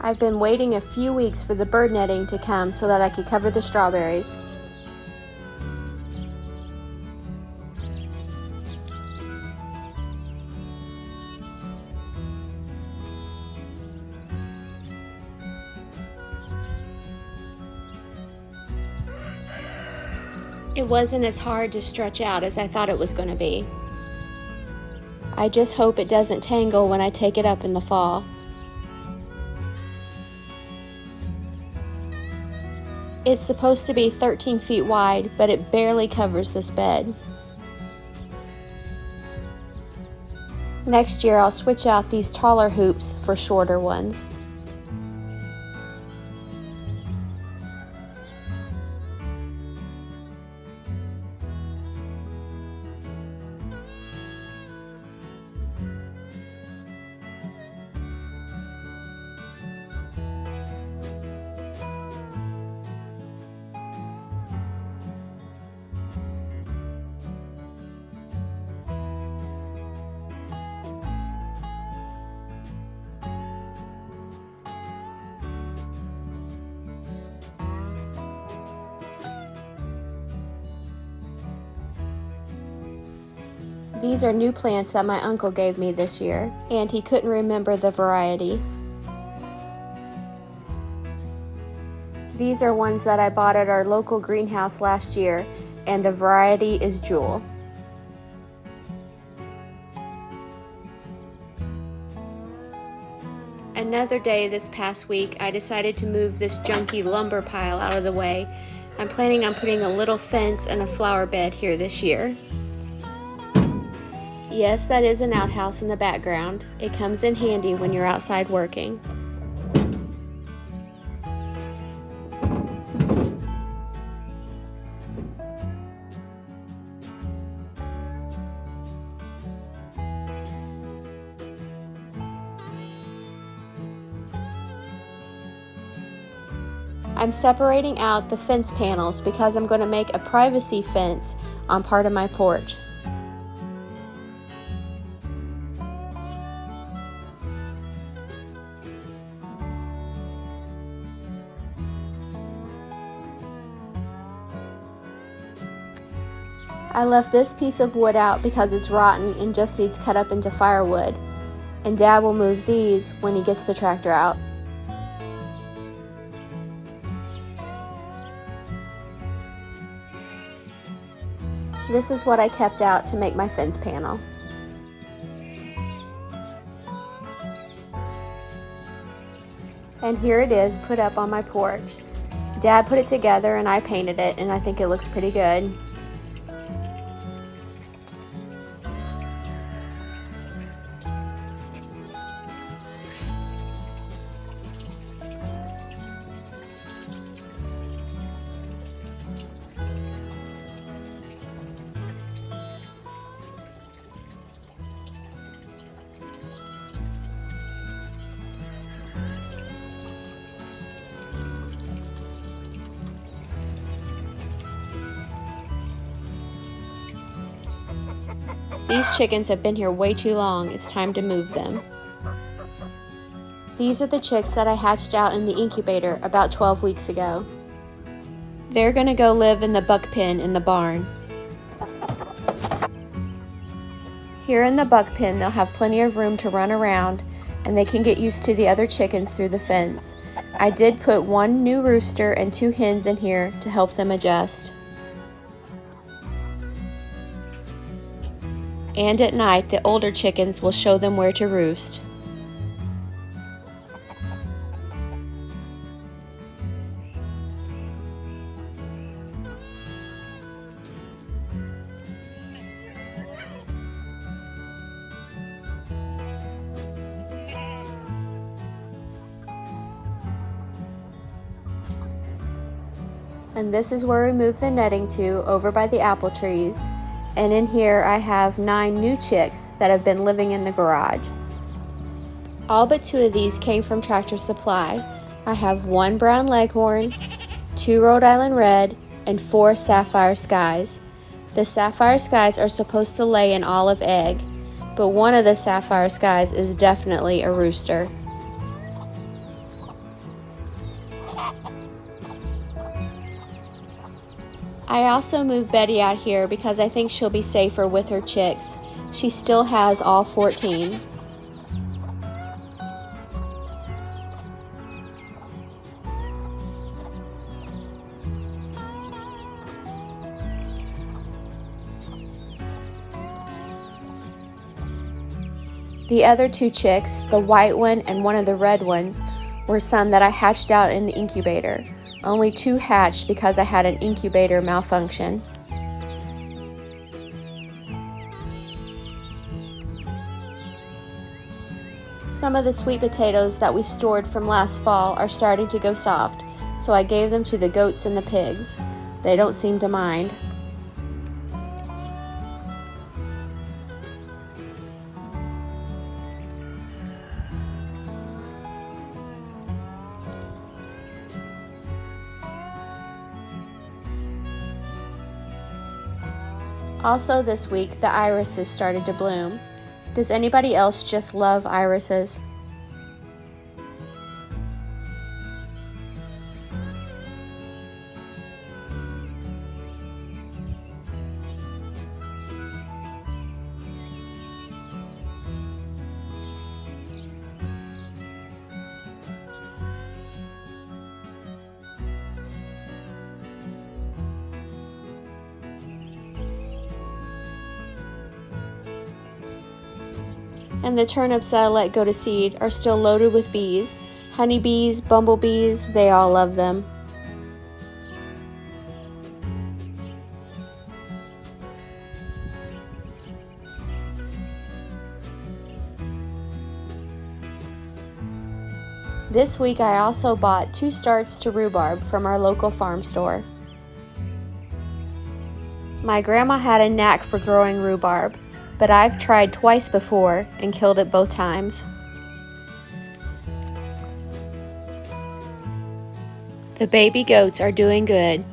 I've been waiting a few weeks for the bird netting to come so that I could cover the strawberries. It wasn't as hard to stretch out as I thought it was going to be. I just hope it doesn't tangle when I take it up in the fall. It's supposed to be 13 feet wide, but it barely covers this bed. Next year I'll switch out these taller hoops for shorter ones. These are new plants that my uncle gave me this year, and he couldn't remember the variety. These are ones that I bought at our local greenhouse last year, and the variety is Jewel. Another day this past week, I decided to move this junky lumber pile out of the way. I'm planning on putting a little fence and a flower bed here this year. Yes, that is an outhouse in the background. It comes in handy when you're outside working. I'm separating out the fence panels because I'm going to make a privacy fence on part of my porch. I left this piece of wood out because it's rotten and just needs cut up into firewood, and Dad will move these when he gets the tractor out. This is what I kept out to make my fence panel. And here it is put up on my porch. Dad put it together and I painted it, and I think it looks pretty good. These chickens have been here way too long. It's time to move them. These are the chicks that I hatched out in the incubator about 12 weeks ago. They're going to go live in the buck pen in the barn. Here in the buck pen, they'll have plenty of room to run around, and they can get used to the other chickens through the fence. I did put one new rooster and 2 hens in here to help them adjust. And at night, the older chickens will show them where to roost. And this is where we moved the netting to, over by the apple trees. And in here I have 9 new chicks that have been living in the garage. All but 2 of these came from Tractor Supply. I have 1 brown leghorn, 2 Rhode Island red, and 4 sapphire skies. The sapphire skies are supposed to lay an olive egg, but one of the sapphire skies is definitely a rooster. I also moved Betty out here because I think she'll be safer with her chicks. She still has all 14. The other 2 chicks, the white one and one of the red ones, were some that I hatched out in the incubator. Only 2 hatched because I had an incubator malfunction. Some of the sweet potatoes that we stored from last fall are starting to go soft, so I gave them to the goats and the pigs. They don't seem to mind. Also this week, the irises started to bloom. Does anybody else just love irises? And the turnips that I let go to seed are still loaded with bees. Honeybees, bumblebees, they all love them. This week I also bought 2 starts to rhubarb from our local farm store. My grandma had a knack for growing rhubarb, but I've tried twice before and killed it both times. The baby goats are doing good.